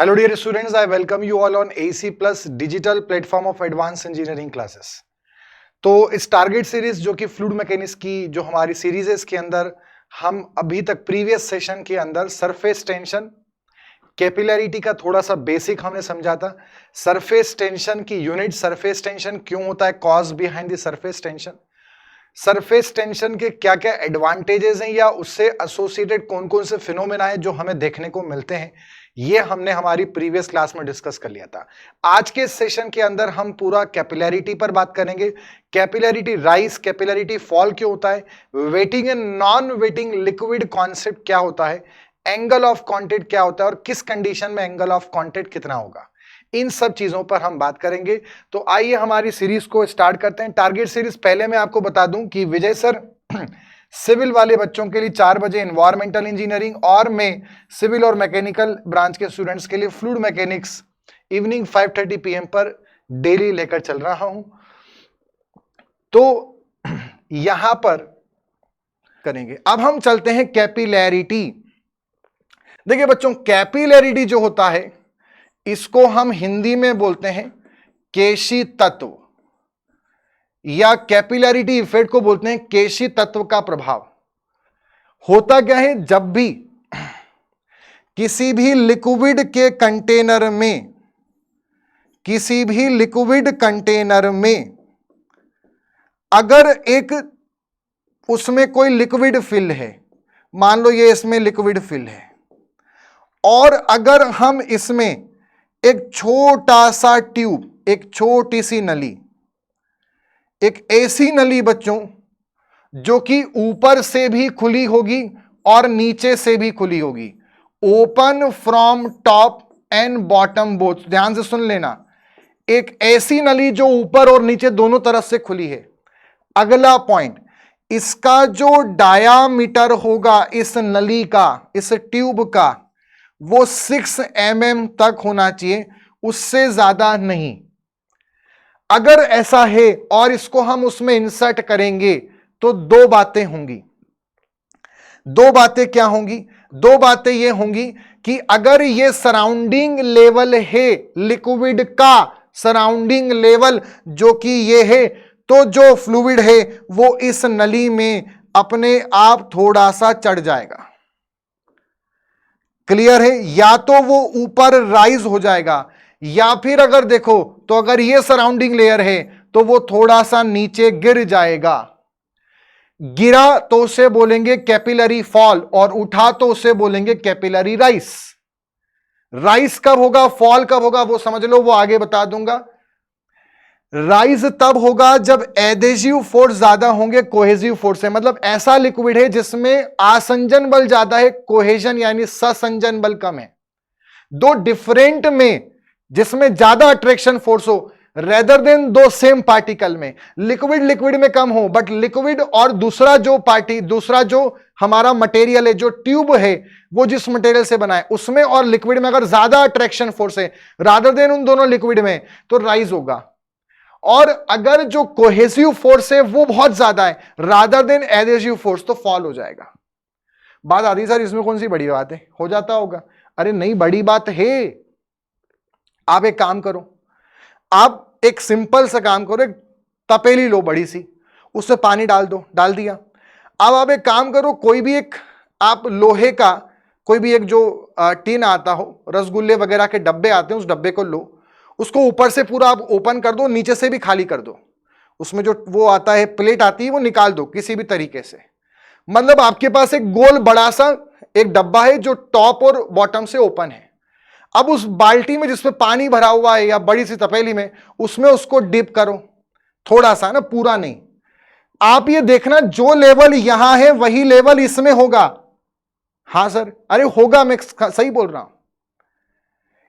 Hello dear students, I welcome you all on AC Plus digital platform of advanced engineering classes। तो इस target series जो कि fluid mechanics की जो हमारी सीरीज है, इसके अंदर हम अभी तक प्रीवियस सेशन के अंदर सरफेस टेंशन, कैपिलरिटी का थोड़ा सा बेसिक हमने समझा था। सरफेस टेंशन की यूनिट, सरफेस टेंशन क्यों होता है, cause behind the surface tension, surface tension के क्या क्या एडवांटेजेस हैं या उससे एसोसिएटेड कौन कौन से फिनोमेना है जो हमें देखने को मिलते हैं, ये हमने हमारी प्रीवियस क्लास में डिस्कस कर लिया था। आज के सेशन के अंदर हम पूरा कैपिलरिटी पर बात करेंगे। कैपिलरिटी राइज, कैपिलरिटी फॉल क्यों होता है, waiting and non waiting liquid concept क्या होता है, एंगल ऑफ कांटेक्ट क्या होता है और किस कंडीशन में एंगल ऑफ कांटेक्ट कितना होगा, इन सब चीजों पर हम बात करेंगे। तो आइए हमारी सीरीज को स्टार्ट करते हैं। टारगेट सीरीज पहले मैं आपको बता दूं कि विजय सर सिविल वाले बच्चों के लिए 4 बजे एनवायरमेंटल इंजीनियरिंग और मैं सिविल और मैकेनिकल ब्रांच के स्टूडेंट्स के लिए फ्लूइड मैकेनिक्स इवनिंग 5:30 PM पर डेली लेकर चल रहा हूं। तो यहां पर करेंगे। अब हम चलते हैं कैपिलैरिटी। देखिए बच्चों, कैपिलैरिटी जो होता है इसको हम हिंदी में बोलते हैं केशी तत्व, या कैपिलैरिटी इफेक्ट को बोलते हैं केशी तत्व का प्रभाव। होता क्या है, जब भी किसी भी लिक्विड के कंटेनर में, किसी भी लिक्विड कंटेनर में अगर एक उसमें कोई लिक्विड फिल है, मान लो ये इसमें लिक्विड फिल है, और अगर हम इसमें एक छोटा सा ट्यूब, एक छोटी सी नली, एक ऐसी नली बच्चों जो कि ऊपर से भी खुली होगी और नीचे से भी खुली होगी, open from top and bottom both, ध्यान से सुन लेना, एक ऐसी नली जो ऊपर और नीचे दोनों तरफ से खुली है। अगला पॉइंट, इसका जो डायामीटर होगा इस नली का, इस ट्यूब का, वो 6 mm तक होना चाहिए, उससे ज्यादा नहीं। अगर ऐसा है और इसको हम उसमें इंसर्ट करेंगे तो दो बातें होंगी। दो बातें क्या होंगी? दो बातें ये होंगी कि अगर ये सराउंडिंग लेवल है लिक्विड का, सराउंडिंग लेवल जो कि ये है, तो जो फ्लूइड है वो इस नली में अपने आप थोड़ा सा चढ़ जाएगा। क्लियर है? या तो वो ऊपर राइज हो जाएगा, या फिर अगर देखो तो अगर ये सराउंडिंग लेयर है तो वो थोड़ा सा नीचे गिर जाएगा। गिरा तो उसे बोलेंगे कैपिलरी फॉल, और उठा तो उसे बोलेंगे कैपिलरी राइस। राइस कब होगा, फॉल कब होगा, वो समझ लो, वो आगे बता दूंगा। राइज तब होगा जब एडेसिव फोर्स ज्यादा होंगे कोहेसिव फोर्स से, मतलब ऐसा लिक्विड है जिसमें आसंजन बल ज्यादा है, कोहेजन यानी ससंजन बल कम है। दो डिफरेंट में जिसमें ज्यादा अट्रैक्शन फोर्स हो, रेदर देन दो सेम पार्टिकल में। लिक्विड लिक्विड में कम हो, बट लिक्विड और दूसरा जो हमारा मटेरियल है, जो ट्यूब है, वो जिस मटेरियल से बना है उसमें और लिक्विड में अगर ज्यादा अट्रैक्शन फोर्स है रादर देन उन दोनों लिक्विड में, तो राइज होगा। और अगर जो कोहेसिव फोर्स है वो बहुत ज्यादा है रादर देन एडेसिव फोर्स, तो फॉल हो जाएगा। बात आती है सर इसमें कौन सी बड़ी बात है, हो जाता होगा। अरे नहीं, बड़ी बात है। आप एक काम करो, आप एक सिंपल सा काम करो, एक तपेली लो बड़ी सी, उसमें पानी डाल दो, डाल दिया। अब आप एक काम करो, कोई भी एक आप लोहे का कोई भी एक जो टीन आता हो, रसगुल्ले वगैरह के डब्बे आते हैं, उस डब्बे को लो, उसको ऊपर से पूरा आप ओपन कर दो, नीचे से भी खाली कर दो, उसमें जो वो आता है प्लेट आती है वो निकाल दो किसी भी तरीके से। मतलब आपके पास एक गोल बड़ा सा एक डब्बा है जो टॉप और बॉटम से ओपन है। अब उस बाल्टी में जिसमें पानी भरा हुआ है या बड़ी सी तपेली में, उसमें उसको डिप करो थोड़ा सा ना, पूरा नहीं। आप ये देखना जो लेवल यहां है वही लेवल इसमें होगा। हां सर, अरे होगा, मैं सही बोल रहा हूं।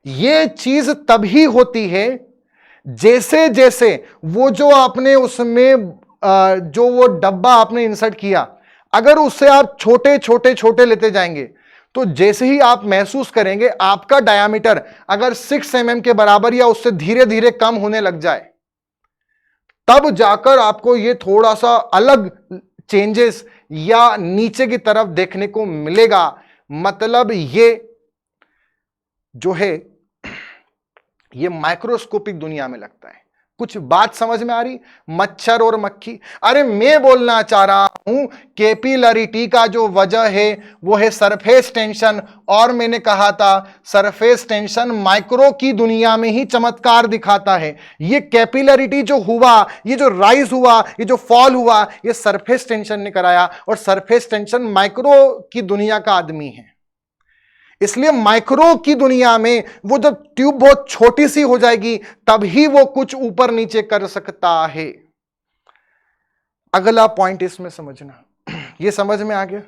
ये चीज तभी होती है जैसे जैसे वो जो आपने उसमें जो वो डब्बा आपने इंसर्ट किया, अगर उससे आप छोटे छोटे छोटे लेते जाएंगे, तो जैसे ही आप महसूस करेंगे आपका डायामीटर अगर 6 mm के बराबर या उससे धीरे धीरे कम होने लग जाए, तब जाकर आपको ये थोड़ा सा अलग चेंजेस या नीचे की तरफ देखने को मिलेगा। मतलब ये जो है ये माइक्रोस्कोपिक दुनिया में लगता है। कुछ बात समझ में आ रही? मच्छर और मक्खी, अरे मैं बोलना चाह रहा हूं कैपिलरिटी का जो वजह है वो है सरफेस टेंशन, और मैंने कहा था सरफेस टेंशन माइक्रो की दुनिया में ही चमत्कार दिखाता है। ये कैपिलरिटी जो हुआ, ये जो राइज हुआ, ये जो फॉल हुआ, ये सरफेस टेंशन ने कराया, और सरफेस टेंशन माइक्रो की दुनिया का आदमी है। इसलिए माइक्रो की दुनिया में वो जब ट्यूब बहुत छोटी सी हो जाएगी तभी वो कुछ ऊपर नीचे कर सकता है। अगला पॉइंट इसमें समझना, ये समझ में आ गया।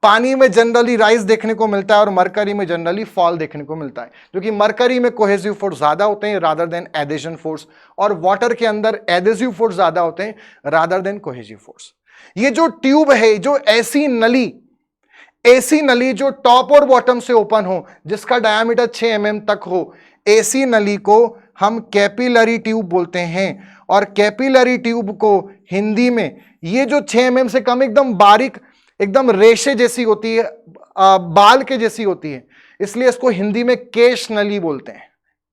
पानी में जनरली राइज देखने को मिलता है और मरकरी में जनरली फॉल देखने को मिलता है, क्योंकि मरकरी में कोहेसिव फोर्स ज्यादा होते हैं रादर देन एडेशन फोर्स, और वाटर के अंदर एडेसिव फोर्स ज्यादा होते हैं रादर देन कोहेसिव फोर्स। ये जो ट्यूब है, जो ऐसी नली जो टॉप और बॉटम से ओपन हो, जिसका डायमीटर 6 mm तक हो, ऐसी नली को हम कैपिलरी ट्यूब बोलते हैं। और कैपिलरी ट्यूब को हिंदी में, ये जो 6 mm से कम एकदम बारीक, एकदम रेशे जैसी होती है, बाल के जैसी होती है, इसलिए इसको हिंदी में केश नली बोलते हैं,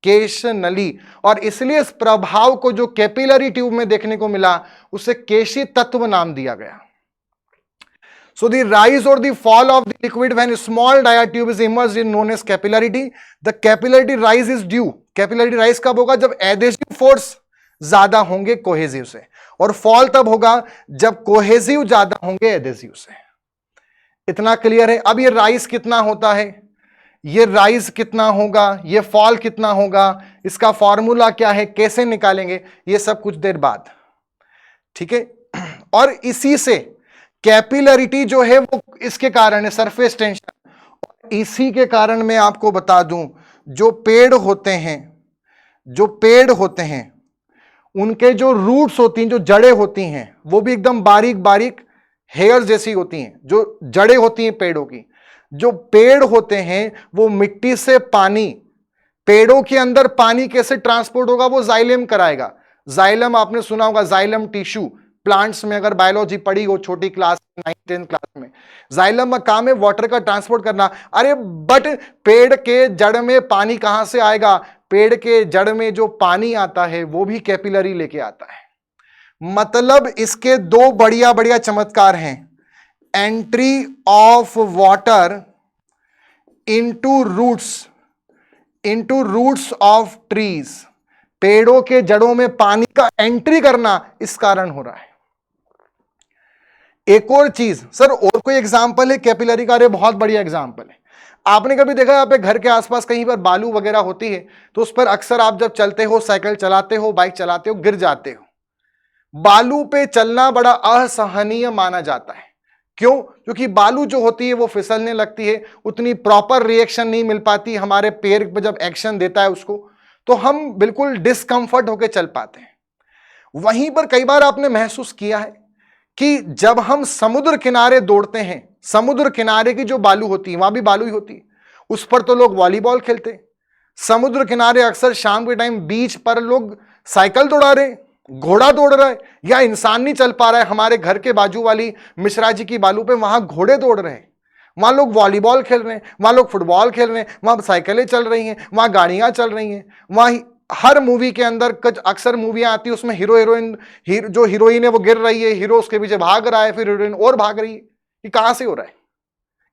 केश नली। और इसलिए इस प्रभाव को जो कैपिलरी ट्यूब में देखने को मिला उसे केशी तत्व नाम दिया गया। So the rise or the fall of the liquid when a small diatube is immersed in known as capillarity. The capillarity rise is due. Capillarity rise कब होगा? जब adhesive force ज्यादा होंगे कोहेसिव से, और फॉल तब होगा जब कोहेसिव ज्यादा होंगे एडेसिव से। इतना क्लियर है? अब ये राइज कितना होता है, ये राइज कितना होगा, ये फॉल कितना होगा, इसका फॉर्मूला क्या है, कैसे निकालेंगे, ये सब कुछ देर बाद, ठीक है। और इसी से कैपिलरिटी जो है वो इसके कारण है, सरफेस टेंशन। इसी के कारण मैं आपको बता दूं, जो पेड़ होते हैं उनके जो रूट्स होती हैं, जो जड़ें होती हैं, वो भी एकदम बारीक बारीक हेयर जैसी होती हैं। जो जड़ें होती हैं पेड़ों की, जो पेड़ होते हैं वो मिट्टी से पानी, पेड़ों के अंदर पानी कैसे ट्रांसपोर्ट होगा, वो जाइलम कराएगा। जाइलम आपने सुना होगा, जाइलम टिश्यू, प्लांट्स में अगर बायोलॉजी पढ़ी हो छोटी क्लास 9th-10th क्लास में, जाइलम का काम है वाटर का ट्रांसपोर्ट करना। अरे बट पेड़ के जड़ में पानी कहां से आएगा? पेड़ के जड़ में जो पानी आता है वो भी कैपिलरी लेके आता है। मतलब इसके दो बढ़िया बढ़िया चमत्कार हैं, entry of water into roots of trees, पेड़ों के जड़ों में पानी का एंट्री करना इस कारण हो रहा है। एक और चीज, सर और कोई एग्जांपल है कैपिलरी का? अरे बहुत बढ़िया एग्जांपल है। आपने कभी देखा आप घर के आसपास कहीं पर बालू वगैरह होती है तो उस पर अक्सर आप जब चलते हो, साइकिल चलाते हो, बाइक चलाते हो, गिर जाते हो। बालू पे चलना बड़ा असहनीय माना जाता है। क्यों? क्योंकि बालू जो होती है वो फिसलने लगती है, उतनी प्रॉपर रिएक्शन नहीं मिल पाती हमारे पैर पे जब एक्शन देता है उसको, तो हम बिल्कुल डिस्कंफर्ट होकर चल पाते हैं। वहीं पर कई बार आपने महसूस किया है कि जब हम समुद्र किनारे दौड़ते हैं, समुद्र किनारे की जो बालू होती है, वहां भी बालू ही होती है, उस पर तो लोग वॉलीबॉल खेलते हैं। समुद्र किनारे अक्सर शाम के टाइम बीच पर लोग साइकिल दौड़ा रहे, घोड़ा दौड़ रहा है, या इंसान नहीं चल पा रहा है। हमारे घर के बाजू वाली मिश्रा जी की बालू पे वहां घोड़े दौड़ रहे हैं, वहां लोग वॉलीबॉल खेल रहे हैं, वहां लोग फुटबॉल खेल रहे हैं, वहां साइकिलें चल रही हैं, वहां गाड़ियां चल रही हैं। वहां हर मूवी के अंदर कुछ अक्सर मूवियां आती है उसमें जो हीरोइन है वो गिर रही है, हीरो उसके पीछे भाग रहा है, फिर हीरोइन और भाग रही है। ये कहां से हो रहा है?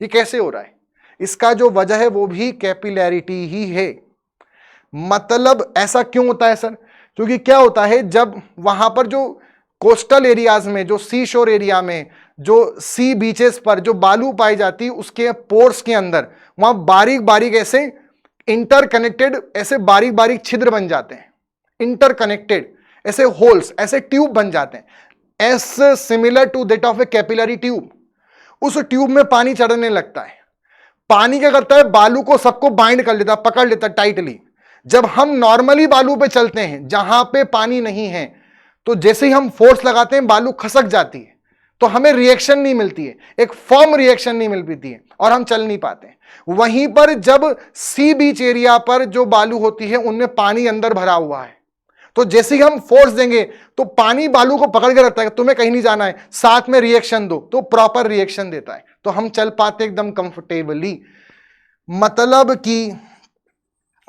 ये कैसे हो रहा है? इसका जो वजह है वो भी कैपिलैरिटी ही है। मतलब ऐसा क्यों होता है सर? क्योंकि क्या होता है, जब वहां पर जो कोस्टल एरियाज में, जो सी शोर एरिया में, जो सी बीचेस पर जो बालू पाई जाती है, उसके पोर्स के अंदर वहां बारीक बारीक ऐसे इंटरकनेक्टेड, ऐसे बारीक बारीक छिद्र बन जाते हैं, इंटरकनेक्टेड ऐसे होल्स, ऐसे ट्यूब बन जाते हैं, as similar to that of a capillary tube. उस ट्यूब में पानी चढ़ने लगता है। पानी क्या करता है? बालू को सबको बाइंड कर लेता, पकड़ लेता टाइटली। जब हम नॉर्मली बालू पे चलते हैं जहां पे पानी नहीं है, तो जैसे ही हम फोर्स लगाते हैं बालू खसक जाती है, तो हमें रिएक्शन नहीं मिलती है, एक फॉर्म रिएक्शन नहीं मिल पाती है और हम चल नहीं पाते। वहीं पर जब सी बीच एरिया पर जो बालू होती है उनमें पानी अंदर भरा हुआ है, तो जैसे ही हम फोर्स देंगे तो पानी बालू को पकड़ के रखता है, तुम्हें कहीं नहीं जाना है, साथ में रिएक्शन दो, तो प्रॉपर रिएक्शन देता है, तो हम चल पाते एकदम कंफर्टेबली। मतलब कि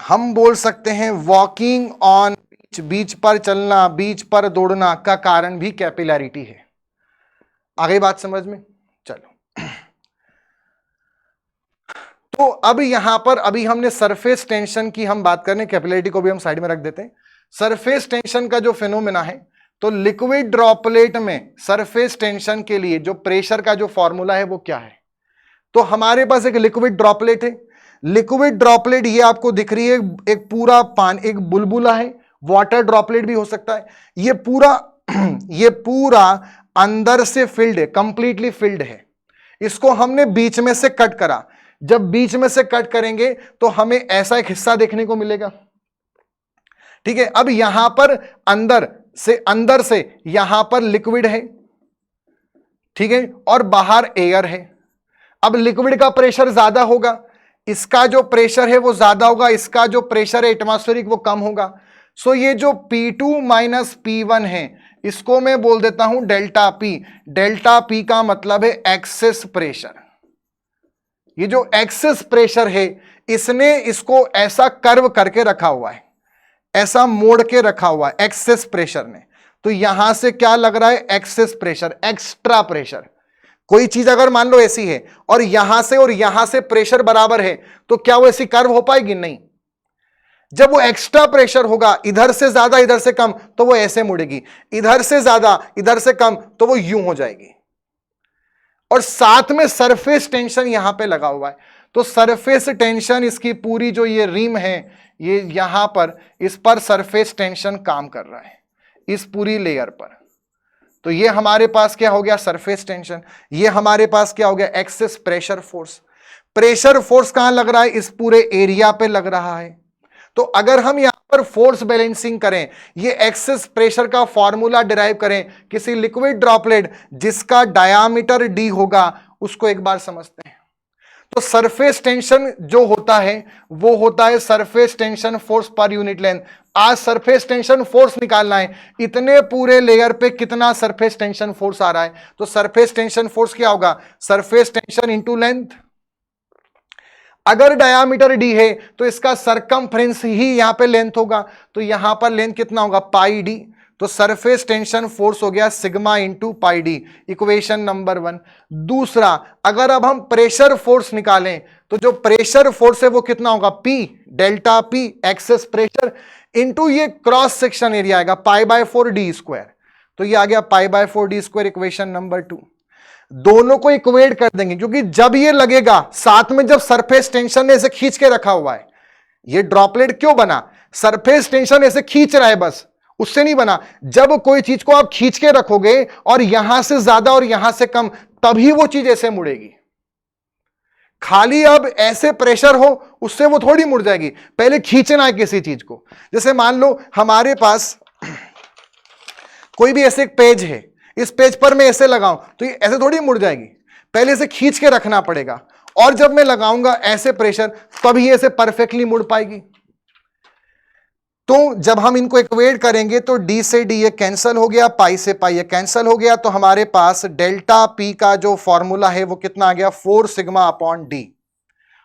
हम बोल सकते हैं वॉकिंग ऑन बीच, बीच पर चलना, बीच पर दौड़ना का कारण भी कैपिलैरिटी है। आगे बात समझ में? चलो, तो अब यहां पर अभी हमने सरफेस टेंशन की हम बात करने, कैपिलैरिटी को भी हम साइड में रख देते हैं। सरफेस टेंशन का जो फिनोमेना है, तो लिक्विड ड्रॉपलेट में सरफेस टेंशन के लिए जो प्रेशर का जो फॉर्मूला है वो क्या है? तो हमारे पास एक लिक्विड ड्रॉपलेट है। लिक्विड ड्रॉपलेट ये आपको दिख रही है, एक पूरा पानी, एक बुलबुला है, वाटर ड्रॉपलेट भी हो सकता है। ये पूरा अंदर से फिल्ड है, कंप्लीटली फिल्ड है। इसको हमने बीच में से कट करा। जब बीच में से कट करेंगे तो हमें ऐसा एक हिस्सा देखने को मिलेगा। ठीक है, अब यहां पर अंदर से यहां पर लिक्विड है, ठीक है, और बाहर एयर है। अब लिक्विड का प्रेशर ज्यादा होगा, इसका जो प्रेशर है वो ज्यादा होगा, इसका जो प्रेशर है एटमॉस्फेरिक वो कम होगा। सो ये जो P2 माइनस P1 है, इसको मैं बोल देता हूं डेल्टा P। डेल्टा P का मतलब है एक्सेस प्रेशर। ये जो एक्सेस प्रेशर है, इसने इसको ऐसा कर्व करके रखा हुआ है, ऐसा मोड़ के रखा हुआ है एक्सेस प्रेशर ने। तो यहां से क्या लग रहा है? Excess pressure, extra pressure. कोई चीज अगर मान लो ऐसी है और यहां से प्रेशर बराबर है, तो क्या वो ऐसी कर्व हो पाएगी? नहीं। जब वो एक्स्ट्रा प्रेशर होगा, इधर से ज्यादा इधर से कम, तो वो ऐसे मुड़ेगी, इधर से ज्यादा इधर से कम, तो वो यूं हो जाएगी। और साथ में सरफेस टेंशन यहां पे लगा हुआ है, तो सरफेस टेंशन, इसकी पूरी जो ये रिम है, ये यहां पर, इस पर सरफेस टेंशन काम कर रहा है, इस पूरी लेयर पर। तो ये हमारे पास क्या हो गया? Surface tension. ये हमारे पास क्या हो गया? Excess pressure force. Pressure force कहां लग रहा है? इस पूरे एरिया पे लग रहा है। तो अगर हम यहां पर फोर्स बैलेंसिंग करें, ये एक्सेस प्रेशर का फॉर्मूला डिराइव करें किसी लिक्विड ड्रॉपलेट जिसका डायामीटर d होगा, उसको एक बार समझते हैं। तो सरफेस टेंशन जो होता है वो होता है surface tension force per unit length. आज सरफेस टेंशन फोर्स निकालना है, इतने पूरे लेयर पे कितना सरफेस टेंशन फोर्स आ रहा है। तो सरफेस टेंशन फोर्स क्या होगा? Surface tension into length. अगर डायामीटर d है तो इसका सरकमफ्रेंस ही यहां पे लेंथ होगा, तो यहां पर लेंथ कितना होगा? पाई d। तो सरफेस टेंशन फोर्स हो गया sigma into pi D, equation number 1। दूसरा, अगर अब हम प्रेशर फोर्स निकालें तो जो प्रेशर फोर्स है वो कितना होगा? P, delta P excess pressure into ये क्रॉस सेक्शन एरिया आएगा पाई बाय 4 डी स्क्वायर। तो ये आ गया पाई by 4 D square, equation number 2। दोनों को इक्वेट कर देंगे, क्योंकि जब ये लगेगा साथ में, जब सरफेस टेंशन ने इसे खींच के रखा हुआ है, ये ड्रॉपलेट क्यों बना? सरफेस टेंशन ऐसे खींच रहा है, बस उससे नहीं बना। जब कोई चीज को आप खींच के रखोगे और यहां से ज्यादा और यहां से कम, तभी वो चीज ऐसे मुड़ेगी। खाली अब ऐसे प्रेशर हो उससे वो थोड़ी मुड़ जाएगी, पहले खींचना है किसी चीज को। जैसे मान लो हमारे पास कोई भी ऐसे एक पेज है, इस पेज पर मैं ऐसे लगाऊं तो ये ऐसे थोड़ी मुड़ जाएगी, पहले इसे खींच के रखना पड़ेगा, और जब मैं लगाऊंगा ऐसे प्रेशर, तभी ऐसे परफेक्टली मुड़ पाएगी। तो जब हम इनको इक्वेट करेंगे तो d से d ये कैंसिल हो गया, पाई से पाई ये कैंसिल हो गया, तो हमारे पास डेल्टा P का जो फॉर्मूला है वो कितना आ गया? 4 सिग्मा अपॉन d।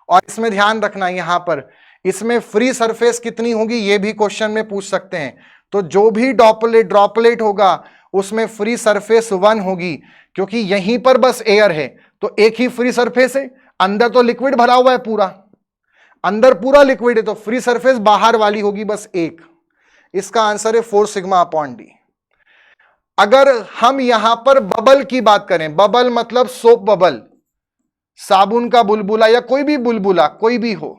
और इसमें ध्यान रखना, यहां पर इसमें फ्री सरफेस कितनी होगी ये भी क्वेश्चन में पूछ सकते हैं। तो जो भी ड्रॉपलेट होगा उसमें फ्री सरफेस 1 होगी, क्योंकि यहीं पर बस एयर है, तो एक ही फ्री सरफेस है। अंदर तो लिक्विड भरा हुआ है, अंदर पूरा लिक्विड है, तो फ्री सरफेस बाहर वाली होगी बस एक। इसका आंसर है 4 सिग्मा अपॉन डी। अगर हम यहां पर बबल की बात करें, बबल मतलब सोप बबल, साबुन का बुलबुला या कोई भी बुलबुला कोई भी हो,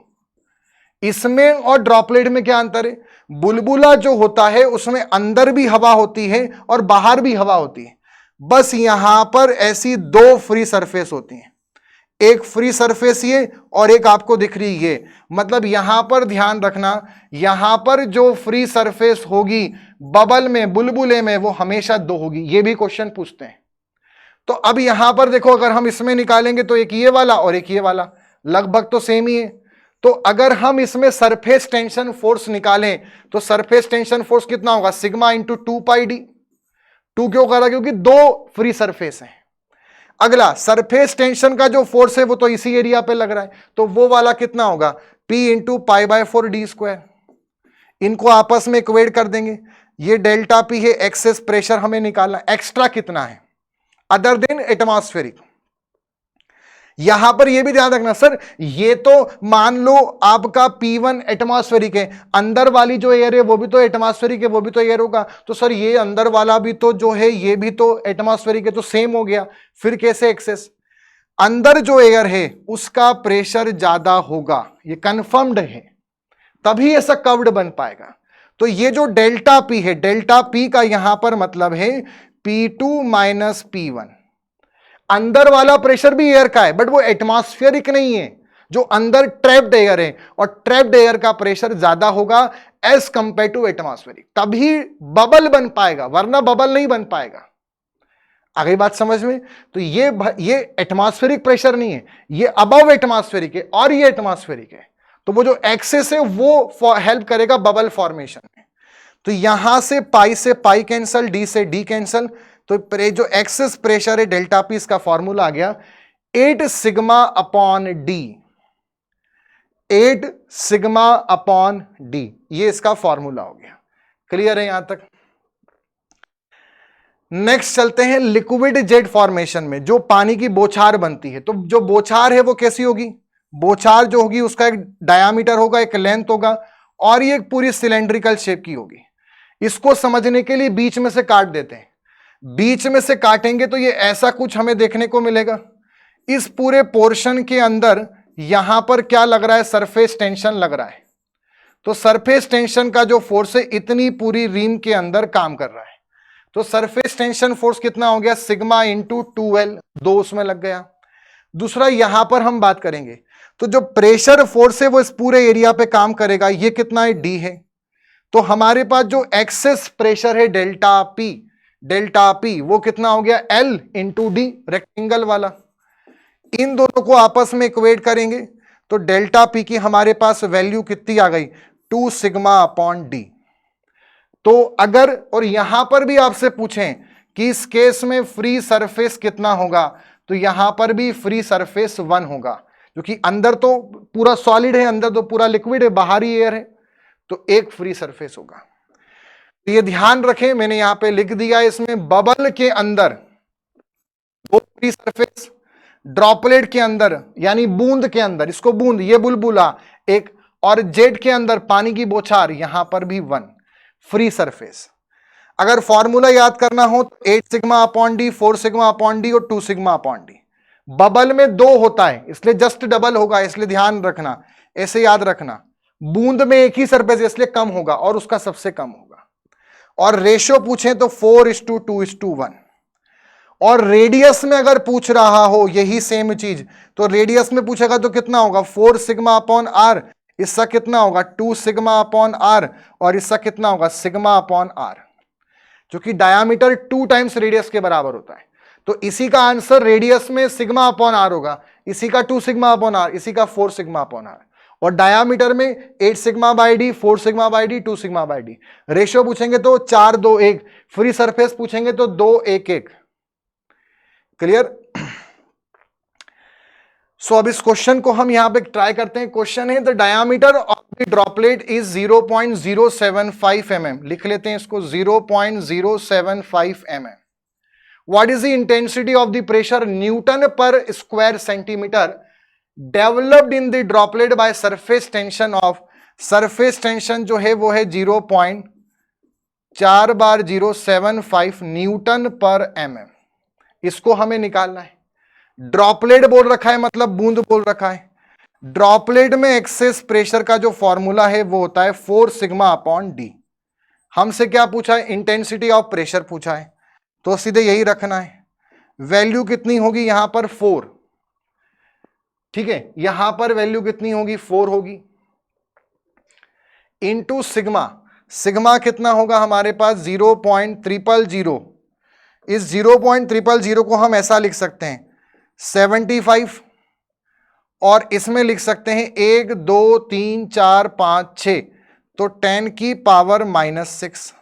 इसमें और ड्रॉपलेट में क्या अंतर है? बुलबुला जो होता है उसमें अंदर भी हवा होती है और बाहर भी हवा होती है, बस यहां पर ऐसी 2 फ्री सरफेस होती हैं, एक फ्री सरफेस ये और एक आपको दिख रही ये। मतलब यहां पर ध्यान रखना, यहां पर जो फ्री सरफेस होगी बबल में, बुलबुले में, वो हमेशा 2 होगी। ये भी क्वेश्चन पूछते हैं। तो अब यहां पर देखो, अगर हम इसमें निकालेंगे तो एक ये वाला और एक ये वाला, लगभग तो सेम ही है। तो अगर हम इसमें सरफेस टेंशन फोर्स निकालें तो सरफेस टेंशन फोर्स कितना होगा? सिग्मा इंटू 2 पाई डी। 2 क्यों करा? क्योंकि 2 फ्री सरफेस है। अगला, सरफेस टेंशन का जो फोर्स है वो तो इसी एरिया पे लग रहा है, तो वो वाला कितना होगा? P into pi by 4 D square. इनको आपस में इक्वेट कर देंगे। ये डेल्टा P है, एक्सेस प्रेशर हमें निकालना, एक्स्ट्रा कितना है अदर देन एटमॉस्फेरिक। यहां पर यह भी ध्यान रखना सर, ये तो मान लो आपका P1 एटमॉस्फेरिक है, अंदर वाली जो एयर है वो भी तो एटमॉस्फेरिक है, वो भी तो एयर होगा, तो सर ये अंदर वाला भी तो जो है ये भी तो एटमॉस्फेरिक है, तो सेम हो गया। फिर कैसे एक्सेस? अंदर जो एयर है उसका प्रेशर ज्यादा होगा, ये कंफर्म्ड है, तभी ऐसा कर्व्ड बन पाएगा। तो ये जो डेल्टा P है, डेल्टा P का यहां पर मतलब है P2 माइनस P1। अंदर वाला प्रेशर भी एयर का है बट वो एटमॉस्फेरिक नहीं है, जो अंदर ट्रैप्ड एयर है, और ट्रैप्ड एयर का प्रेशर ज्यादा होगा एज कंपेयर टू एटमॉस्फेरिक, तभी बबल बन पाएगा, वरना बबल नहीं बन पाएगा। आ गई बात समझ में? तो ये एटमॉस्फेरिक प्रेशर नहीं है, ये अबव एटमॉस्फेरिक है और ये एटमॉस्फेरिक है, तो वो जो एक्सेस है वो हेल्प करेगा बबल फॉर्मेशन में। तो यहां से पाई कैंसल, डी से डी कैंसल, तो जो एक्सेस प्रेशर है डेल्टा P, इसका फॉर्मूला आ गया 8 sigma upon D, 8 sigma upon D, ये इसका फॉर्मूला हो गया। क्लियर है यहां तक? नेक्स्ट चलते हैं लिक्विड जेट फॉर्मेशन में, जो पानी की बौछार बनती है। तो जो बौछार है वो कैसी होगी? बौछार जो होगी उसका एक डायामीटर होगा, एक लेंथ होगा, और ये एक पूरी सिलेंड्रिकल शेप की होगी। इसको समझने के लिए बीच में से काट देते हैं। बीच में से काटेंगे तो ये ऐसा कुछ हमें देखने को मिलेगा। इस पूरे पोर्शन के अंदर यहां पर क्या लग रहा है? सरफेस टेंशन लग रहा है। तो सरफेस टेंशन का जो फोर्स है इतनी पूरी रिम के अंदर काम कर रहा है। तो सरफेस टेंशन फोर्स कितना हो गया? सिग्मा इंटू 2L, 2 उसमें लग गया। दूसरा यहां पर हम बात करेंगे तो जो प्रेशर फोर्स है वो इस पूरे एरिया पे काम करेगा, ये कितना है? D है। तो हमारे पास जो एक्सेस प्रेशर है डेल्टा P वो कितना हो गया? L इंटू डी, रेक्टेंगल वाला। इन दोनों को आपस में इक्वेट करेंगे तो डेल्टा P की हमारे पास वैल्यू कितनी आ गई? 2 सिग्मा अपॉन डी। तो अगर, और यहां पर भी आपसे पूछें कि इस केस में फ्री सरफेस कितना होगा, तो यहां पर भी फ्री सरफेस 1 होगा, क्योंकि अंदर तो पूरा सॉलिड है, अंदर तो पूरा लिक्विड है, बाहर ही एयर है, तो एक फ्री सरफेस होगा। तो ये ध्यान रखें, मैंने यहां पे लिख दिया, इसमें बबल के अंदर 2 फ्री सरफेस, ड्रॉपलेट के अंदर यानी बूंद के अंदर, इसको बूंद, ये बुलबुला एक, और जेट के अंदर पानी की बौछार, यहां पर भी 1 फ्री सरफेस। अगर फॉर्मूला याद करना हो तो 8 sigma upon D, 4 sigma upon D और 2 सिग्मा अपॉन डी। बबल में 2 होता है इसलिए जस्ट डबल होगा, इसलिए ध्यान रखना, ऐसे याद रखना। बूंद में एक ही सरफेस इसलिए कम होगा और उसका सबसे कम होगा। और रेशियो पूछें तो 4:2:1। और रेडियस में अगर पूछ रहा हो यही सेम चीज, तो रेडियस में पूछेगा तो कितना होगा? 4 सिग्मा अपॉन आर, इसका कितना होगा? 2 सिग्मा अपॉन आर, और इसका कितना होगा? सिग्मा अपॉन आर, जो कि डायामीटर 2 टाइम्स रेडियस के बराबर होता है। तो इसी का आंसर रेडियस में सिग्मा अपॉन आर होगा, इसी का 2 सिग्मा अपॉन आर, इसी का 4 सिग्मा अपॉन आर, और डायामीटर में 8 sigma by D, 4 sigma by D, 2 sigma by D. Ratio पूछेंगे तो 4:2:1, फ्री सरफेस पूछेंगे तो 2:1:1। क्लियर? सो अब इस क्वेश्चन को हम यहां पे ट्राई करते हैं। क्वेश्चन है the diameter of the droplet is 0.075 mm। लिख लेते हैं इसको 0.075 mm। What is the intensity of the pressure newton per square centimetre developed in the droplet by surface tension of, surface tension जो है वो है 0.4/075 न्यूटन पर mm। इसको हमें निकालना है। ड्रॉपलेट बोल रखा है मतलब बूंद बोल रखा है। ड्रॉपलेट में एक्सेस प्रेशर का जो फॉर्मूला है वो होता है 4 सिग्मा अपॉन डी। हमसे क्या पूछा है? इंटेंसिटी ऑफ प्रेशर पूछा है, तो सीधे यही रखना है। वैल्यू कितनी होगी यहां पर? 4। ठीक है, यहां पर वैल्यू कितनी होगी? 4 होगी, इंटू सिग्मा। सिग्मा कितना होगा हमारे पास? 0.000। इस 0.000 को हम ऐसा लिख सकते हैं 75, और इसमें लिख सकते हैं 1 2 3 4 5 6, तो 10 की पावर -6।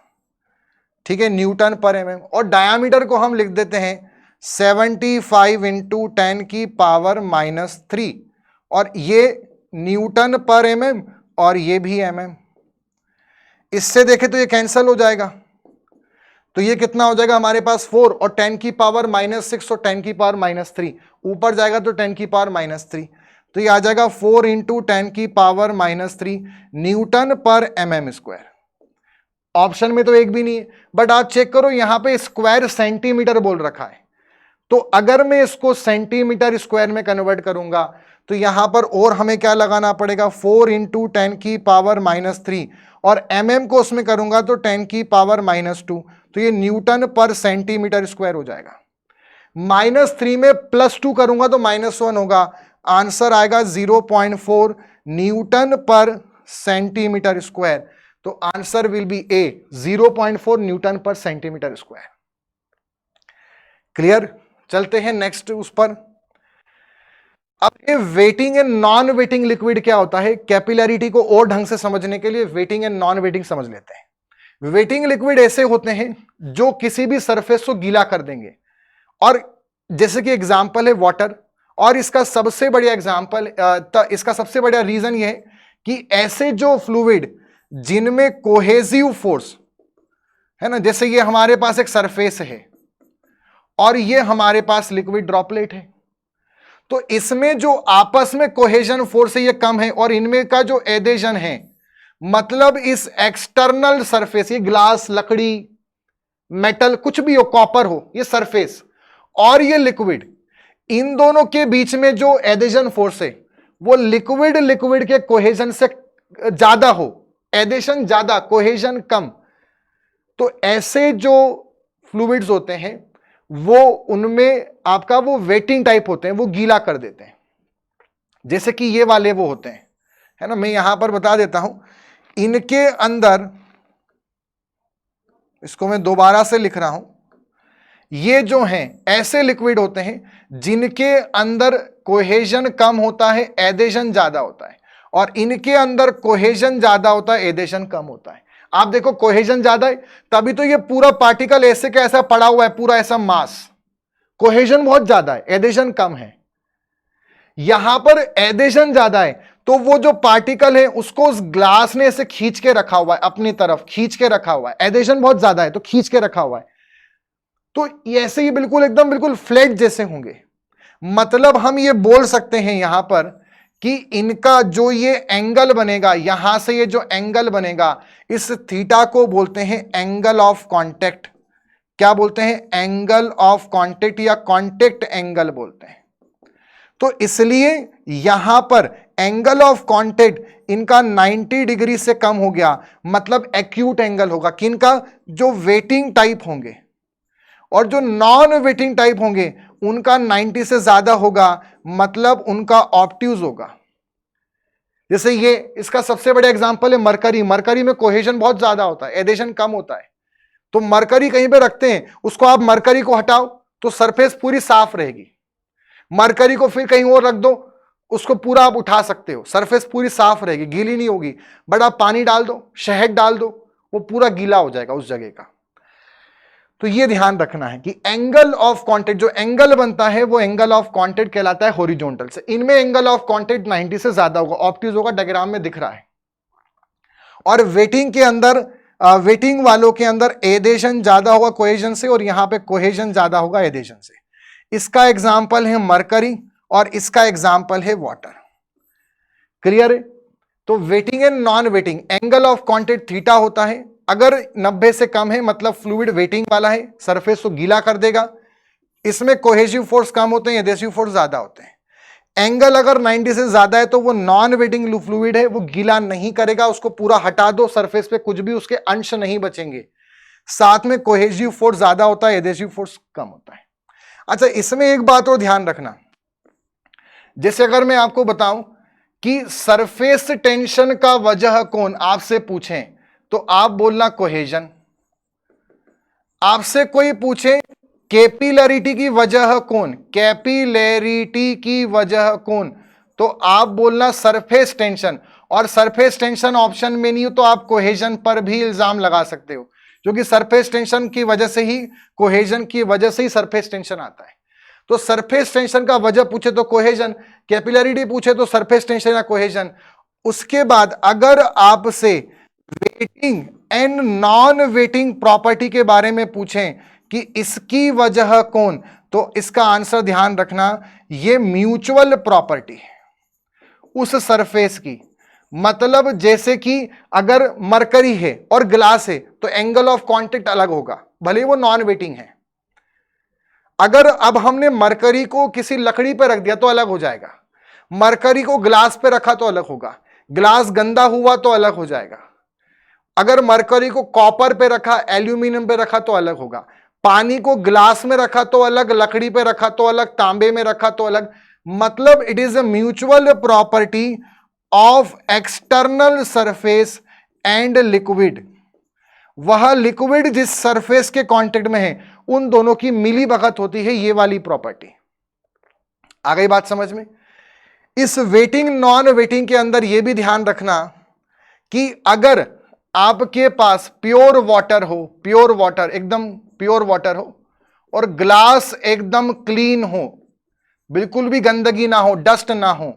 ठीक है, न्यूटन पर mm। और डायामीटर को हम लिख देते हैं 75 इंटू 10 की पावर -3, और ये न्यूटन पर एमएम और ये भी एमएम। इससे देखें तो ये कैंसिल हो जाएगा, तो ये कितना हो जाएगा हमारे पास 4 और 10 की पावर -6 और 10 की पावर -3, ऊपर जाएगा तो 10 की पावर -3, तो ये आ जाएगा 4 इंटू 10 की पावर -3 न्यूटन पर एमएम स्क्वायर। ऑप्शन में तो एक भी नहीं है, बट आप चेक करो यहां पे स्क्वायर सेंटीमीटर बोल रखा है, तो अगर मैं इसको सेंटीमीटर स्क्वायर में कन्वर्ट करूंगा तो यहां पर और हमें क्या लगाना पड़ेगा, 4 इंटू 10 की पावर -3 और mm को उसमें करूंगा तो 10 की पावर -2, तो ये न्यूटन पर सेंटीमीटर स्क्वायर हो जाएगा। -3 में +2 करूंगा तो -1 होगा, आंसर आएगा 0.4 न्यूटन पर सेंटीमीटर स्क्वायर, तो answer will be A 0.4 Newton पर सेंटीमीटर स्क्वायर। क्लियर? चलते हैं नेक्स्ट उस पर। अब ये waiting and non waiting liquid क्या होता है, कैपिलरिटी को और ढंग से समझने के लिए वेटिंग एंड नॉन वेटिंग समझ लेते हैं। वेटिंग लिक्विड ऐसे होते हैं जो किसी भी सरफेस को गीला कर देंगे, और जैसे कि एग्जांपल है वाटर, और इसका सबसे बढ़िया एग्जांपल, इसका सबसे बढ़िया रीजन यह है कि ऐसे जो फ्लूइड जिनमें कोहेसिव फोर्स है ना, जैसे ये हमारे पास एक सरफेस है और ये हमारे पास लिक्विड ड्रॉपलेट है, तो इसमें जो आपस में कोहेजन फोर्स है ये कम है, और इनमें का जो एडेशन है, मतलब इस एक्सटर्नल सरफेस, ये ग्लास, लकड़ी, मेटल, कुछ भी हो, कॉपर हो, ये सरफेस और ये लिक्विड, इन दोनों के बीच में जो एडेशन फोर्स है वो लिक्विड के कोहेजन से ज्यादा हो, एडेशन ज्यादा, कोहेजन कम, तो ऐसे जो फ्लूइड्स होते हैं वो, उनमें आपका वो वेटिंग टाइप होते हैं, वो गीला कर देते हैं। जैसे कि ये वाले वो होते हैं, है ना, मैं यहां पर बता देता हूं, इनके अंदर, इसको मैं दोबारा से लिख रहा हूं, ये जो हैं ऐसे लिक्विड होते हैं जिनके अंदर कोहेजन कम होता है, एडेशन ज्यादा होता है, और इनके अंदर कोहेजन ज्यादा होता है, एडेशन कम होता है। आप देखो कोहेजन ज्यादा है तभी तो ये पूरा पार्टिकल ऐसे का ऐसा पड़ा हुआ है, पूरा ऐसा मास, कोहेजन बहुत ज्यादा है, एडेशन कम है। यहां पर एडेशन ज्यादा है तो वो जो पार्टिकल है उसको उस ग्लास ने ऐसे खींच के रखा हुआ है, अपनी तरफ खींच के रखा हुआ है, एडेशन बहुत ज्यादा है तो खींच के रखा हुआ है, तो ऐसे ही बिल्कुल एकदम बिल्कुल फ्लैट जैसे होंगे। मतलब हम ये बोल सकते हैं यहां पर कि इनका जो ये एंगल बनेगा, यहां से ये जो एंगल बनेगा, इस थीटा को बोलते हैं एंगल ऑफ कांटेक्ट। क्या बोलते हैं? एंगल ऑफ कांटेक्ट या कांटेक्ट एंगल बोलते हैं। तो इसलिए यहां पर एंगल ऑफ कांटेक्ट इनका 90 डिग्री से कम हो गया, मतलब एक्यूट एंगल होगा। किनका? जो वेटिंग टाइप होंगे, और जो नॉन वेटिंग टाइप होंगे उनका 90 से ज्यादा होगा, मतलब उनका ऑब्ट्यूज होगा। जैसे ये, इसका सबसे बड़ा एग्जांपल है मरकरी। मरकरी में कोहेजन बहुत ज्यादा होता है, एडेशन कम होता है, तो मरकरी कहीं पे रखते हैं, उसको आप मरकरी को हटाओ तो सरफेस पूरी साफ रहेगी। मरकरी को फिर कहीं और रख दो, उसको पूरा आप उठा सकते हो, सरफेस पूरी साफ रहेगी, गीली नहीं होगी। बट आप पानी डाल दो, शहद डाल दो, वो पूरा गीला हो जाएगा उस जगह का। तो ये ध्यान रखना है कि एंगल ऑफ कांटेक्ट, जो एंगल बनता है वो एंगल ऑफ कांटेक्ट कहलाता है हॉरिजॉन्टल से। इनमें एंगल ऑफ कांटेक्ट 90 से ज्यादा होगा, ऑब्ट्यूज होगा, डायग्राम में दिख रहा है। और वेटिंग के अंदर, वेटिंग वालों के अंदर एडेशन ज्यादा होगा कोहेजन से, और यहां पे कोहेजन ज्यादा होगा एडेशन से। इसका एग्जाम्पल है मरकरी और इसका एग्जाम्पल है वाटर। क्लियर है? तो waiting and non waiting, angle of contact theta होता है, अगर 90 से कम है मतलब फ्लूइड वेटिंग वाला है, सरफेस को गीला कर देगा। इसमें कोहेसिव फोर्स कम होते हैं, एडेसिव फोर्स ज्यादा होते हैं। एंगल अगर 90 से ज्यादा है तो वो नॉन वेटिंग फ्लूइड है, वो गीला नहीं करेगा, उसको पूरा हटा दो, सरफेस पे कुछ भी उसके अंश नहीं बचेंगे। साथ में कोहेसिव फोर्स ज्यादा होता है, एडेसिव फोर्स कम होता है। अच्छा, इसमें एक बात और ध्यान रखना, जैसे अगर मैं आपको बताऊं कि सरफेस टेंशन का वजह कौन, आपसे पूछें तो आप बोलना कोहेजन। आपसे कोई पूछे कैपिलरिटी की वजह कौन, कैपिलरिटी की वजह कौन, तो आप बोलना सरफेस टेंशन। और सरफेस टेंशन ऑप्शन में नहीं हो तो आप कोहेजन पर भी इल्जाम लगा सकते हो, क्योंकि सरफेस टेंशन की वजह से ही, कोहेजन की वजह से ही सरफेस टेंशन आता है। तो सरफेस टेंशन का वजह पूछे तो कोहेजन, कैपिलरिटी पूछे तो सरफेस टेंशन या कोहेजन। उसके बाद अगर आपसे waiting and non waiting property के बारे में पूछें कि इसकी वजह कौन, तो इसका आंसर ध्यान रखना, ये म्यूचुअल प्रॉपर्टी उस सरफेस की। मतलब जैसे कि अगर मरकरी है और ग्लास है तो एंगल ऑफ कांटेक्ट अलग होगा, भले वो नॉन वेटिंग है। अगर अब हमने मरकरी को किसी लकड़ी पर रख दिया तो अलग हो जाएगा, मरकरी को ग्लास पे रखा तो अलग होगा, ग्लास गंदा हुआ तो अलग हो जाएगा। अगर मरकरी को कॉपर पे रखा, एल्यूमिनियम पे रखा तो अलग होगा, पानी को ग्लास में रखा तो अलग, लकड़ी पे रखा तो अलग, तांबे में रखा तो अलग। मतलब it is a mutual property of external surface and liquid. वह लिक्विड जिस सरफेस के कांटेक्ट में है उन दोनों की मिली भगत होती है, ये वाली प्रॉपर्टी। आ गई बात समझ में? इस वेटिंग नॉन वेटिंग के अंदर यह भी ध्यान रखना कि अगर आपके पास प्योर वाटर हो, प्योर वाटर एकदम प्योर वाटर हो और ग्लास एकदम क्लीन हो, बिल्कुल भी गंदगी ना हो, डस्ट ना हो,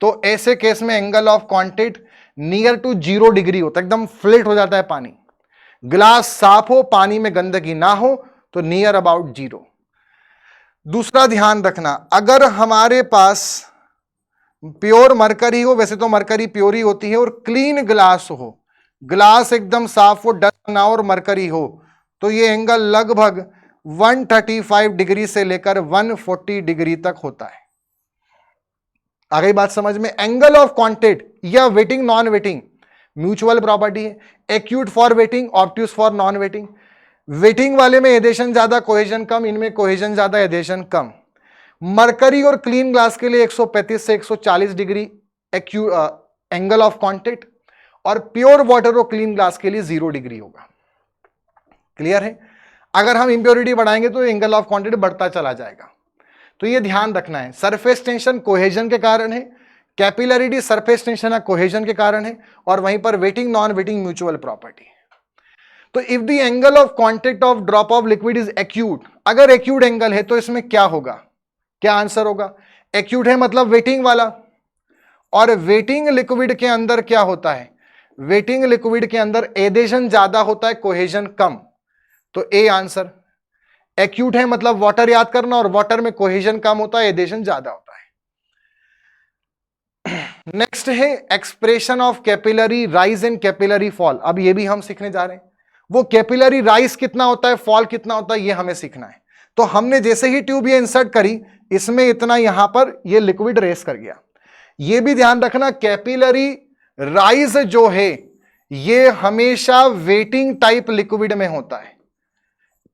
तो ऐसे केस में angle of contact near to 0 degree होता है, एकदम फ्लैट हो जाता है पानी। ग्लास साफ हो, पानी में गंदगी ना हो, तो नियर अबाउट 0। दूसरा ध्यान रखना, अगर हमारे पास प्योर मरकरी हो, वैसे तो मरकरी प्योर ही होती है, और क्लीन ग्लास हो, ग्लास एकदम साफ हो, डस्ट ना हो और मरकरी हो, तो ये एंगल लगभग 135 डिग्री से लेकर 140 डिग्री तक होता है। आ गई बात समझ में? एंगल ऑफ कांटेक्ट या wetting non wetting mutual property है। Acute for wetting, obtuse for non wetting. Wetting वाले में एडेशन ज्यादा, कोहेजन कम, इनमें कोहेजन ज्यादा, एडेशन कम। मरकरी और क्लीन ग्लास के लिए 135 से 140 डिग्री एंगल ऑफ कांटेक्ट, और प्योर वाटर और क्लीन ग्लास के लिए 0 डिग्री होगा। क्लियर है? अगर हम इंप्योरिटी बढ़ाएंगे तो एंगल ऑफ कांटेक्ट बढ़ता चला जाएगा। तो ये ध्यान रखना है, सरफेस टेंशन कोहेजन के कारण है, कैपिलरिटी सरफेस टेंशन या कोहेजन के कारण है, और वहीं पर wetting non wetting mutual property. तो if the angle of contact of drop of liquid is acute, अगर एक्यूट एंगल है तो इसमें क्या होगा, क्या आंसर होगा? एक्यूट है मतलब वेटिंग वाला, और वेटिंग लिक्विड के अंदर क्या होता है? वेटिंग लिक्विड के अंदर एडेशन ज्यादा होता है, कोहेजन कम, तो ए आंसर। एक्यूट है मतलब वाटर याद करना, और वाटर में कोहेजन कम होता है, एडेशन ज्यादा होता है। नेक्स्ट है expression of capillary rise and capillary fall. अब ये भी हम सीखने जा रहे हैं, वो कैपिलरी राइज कितना होता है, फॉल कितना होता है, ये हमें सीखना है। तो हमने जैसे ही ट्यूब ये इंसर्ट करी, इसमें इतना यहां पर ये लिक्विड रेस कर गया। ये भी ध्यान रखना, कैपिलरी राइज जो है ये हमेशा वेटिंग टाइप लिक्विड में होता है।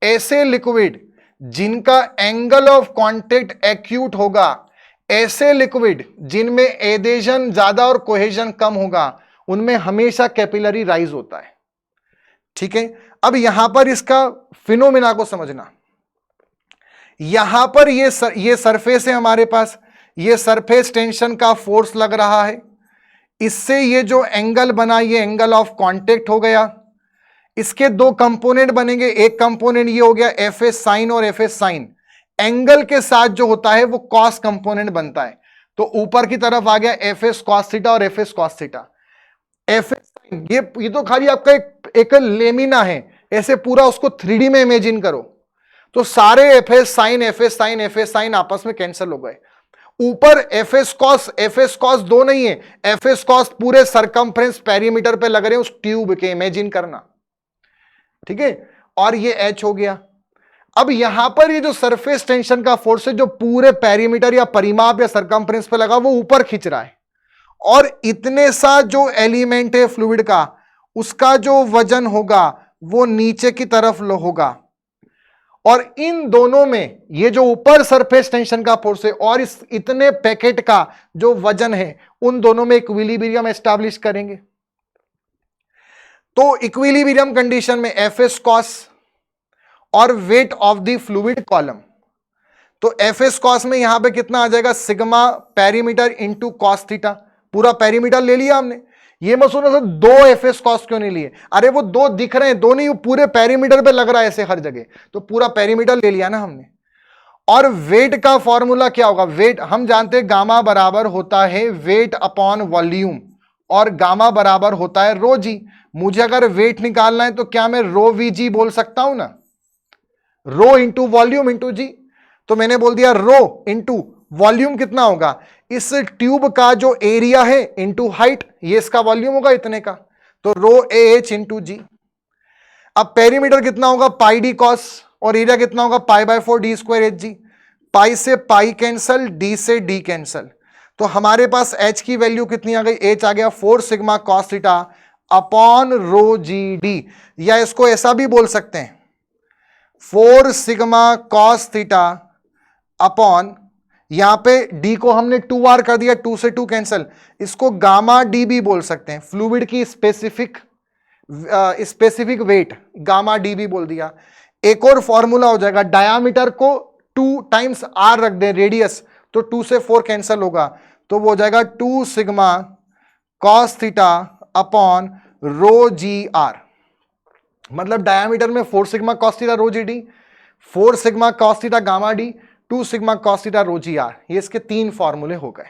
ऐसे लिक्विड जिनका एंगल ऑफ कांटेक्ट एक्यूट होगा, ऐसे लिक्विड जिनमें एडेशन ज्यादा और कोहेजन कम होगा, उनमें हमेशा कैपिलरी राइज होता है। ठीक है? अब यहां पर इसका फिनोमिना को समझना। यहां पर ये सरफेस है हमारे पास, ये सरफेस टेंशन का फोर्स लग रहा है, इससे ये जो एंगल बना ये एंगल ऑफ कांटेक्ट हो गया। इसके दो कंपोनेंट बनेंगे, एक कंपोनेंट ये हो गया एफ एस साइन और एफ एस साइन। एंगल के साथ जो होता है वो कॉस कंपोनेंट बनता है, तो ऊपर की तरफ आ गया एफ एस कॉस थीटा और F S cos theta. F S sine ये तो खाली आपका एक लेमिना है, ऐसे पूरा उसको 3D में इमेजिन करो, तो सारे F S sine F S sine F S sine आपस में कैंसिल हो गए। ऊपर एफ एस कॉस दो नहीं है, एफ एस कॉस पूरे सरकमफ्रेंस पेरीमीटर पे लग रहे हैं उस ट्यूब के, इमेजिन करना। ठीक है? और ये एच हो गया। अब यहां पर ये जो सरफेस टेंशन का फोर्स है जो पूरे पेरीमीटर या परिमाप या सरकमफ्रेंस पे लगा, वो ऊपर खींच रहा है, और इतने सा जो एलिमेंट है फ्लूइड का, उसका जो वजन होगा वो नीचे की तरफ होगा, और इन दोनों में ये जो ऊपर सरफेस टेंशन का फोर्स है और इस इतने पैकेट का जो वजन है, उन दोनों में इक्विलिब्रियम एस्टैब्लिश करेंगे। तो इक्विलिब्रियम कंडीशन में एफ एस कॉस और weight of the fluid column, तो एफ एस कॉस में यहां पे कितना आ जाएगा, sigma perimeter into cos theta. पूरा पेरीमीटर ले लिया हमने। ये मत सुनो सर 2 एफ एस कॉस क्यों नहीं लिए, अरे वो 2 दिख रहे हैं, 2 नहीं, वो पूरे पेरीमीटर पे लग रहा है ऐसे हर जगह, तो पूरा पेरीमीटर ले लिया ना हमने। और वेट का फॉर्मूला क्या होगा? वेट हम जानते हैं गामा बराबर होता है वेट अपॉन वॉल्यूम, और गामा बराबर होता है रो जी। मुझे अगर वेट निकालना है तो क्या मैं रो वी जी बोल सकता हूं ना, rho into volume into g. तो मैंने बोल दिया रो इंटू वॉल्यूम कितना होगा, इस ट्यूब का जो एरिया है इंटू हाइट, ये इसका वॉल्यूम होगा इतने का, तो रो ए एच इंटू जी। अब पेरीमीटर कितना होगा, पाई डी कॉस, और एरिया कितना होगा, pi by 4 D square H G. Pi से पाई कैंसल, डी से डी कैंसल, तो हमारे पास एच की वैल्यू कितनी आ गई, एच आ गया 4 sigma cos theta upon rho g D, या इसको ऐसा भी बोल सकते हैं 4 सिग्मा कॉस थीटा अपॉन, यहां पे डी को हमने 2r कर दिया, 2 से 2 कैंसल, इसको गामा डी भी बोल सकते हैं, फ्लूइड की स्पेसिफिक वेट गामा डी भी बोल दिया। एक और फॉर्मूला हो जाएगा, डायामीटर को 2 टाइम्स r रख दें रेडियस, तो 2 से 4 कैंसल होगा, तो वो हो जाएगा 2 sigma cos theta upon rho g r. मतलब डायामीटर में 4 sigma cos theta rho g d, 4 sigma cos theta gamma d, 2 sigma cos theta rho g r, ये इसके 3 फॉर्मूले हो गए।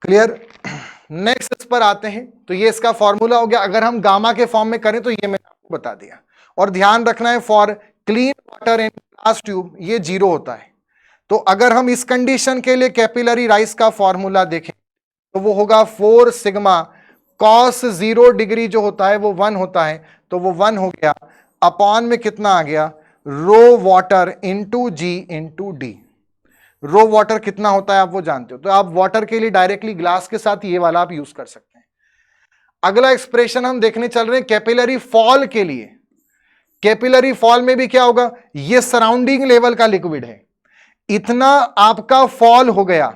क्लियर? नेक्स्ट इस पर आते हैं, तो ये इसका फॉर्मूला हो गया। अगर हम गामा के फॉर्म में करें तो ये मैंने आपको बता दिया, और ध्यान रखना है for clean water in glass tube ये 0 होता है। तो अगर हम इस कंडीशन के लिए कैपिलरी राइज का फॉर्मूला देखें तो वो होगा 4 सिग्मा कॉस 0 डिग्री जो होता है वो 1 होता है, तो वो 1 हो गया, अपॉन में कितना आ गया, रो water into g into D. रो वाटर कितना होता है आप वो जानते हो, तो आप वाटर के लिए डायरेक्टली ग्लास के साथ ये वाला आप यूज कर सकते हैं। अगला एक्सप्रेशन हम देखने चल रहे हैं कैपिलरी फॉल के लिए। कैपिलरी फॉल में भी क्या होगा, ये सराउंडिंग लेवल का लिक्विड है, इतना आपका फॉल हो गया,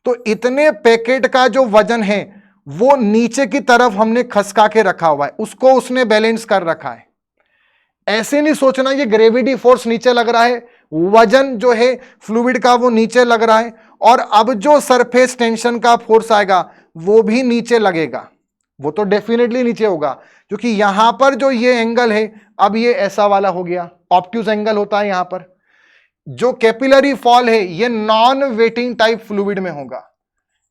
तो इतने पैकेट का जो वजन है वो नीचे की तरफ हमने खसका के रखा हुआ है, उसको उसने बैलेंस कर रखा है। ऐसे नहीं सोचना ये ग्रेविटी फोर्स नीचे लग रहा है, वजन जो है फ्लूइड का वो नीचे लग रहा है, और अब जो सरफेस टेंशन का फोर्स आएगा वो भी नीचे लगेगा, वो तो डेफिनेटली नीचे होगा, क्योंकि यहां पर जो ये एंगल है अब ये ऐसा वाला हो गया, ऑब्ट्यूज एंगल होता है यहां पर। जो कैपिलरी फॉल है ये नॉन वेटिंग टाइप फ्लूइड में होगा,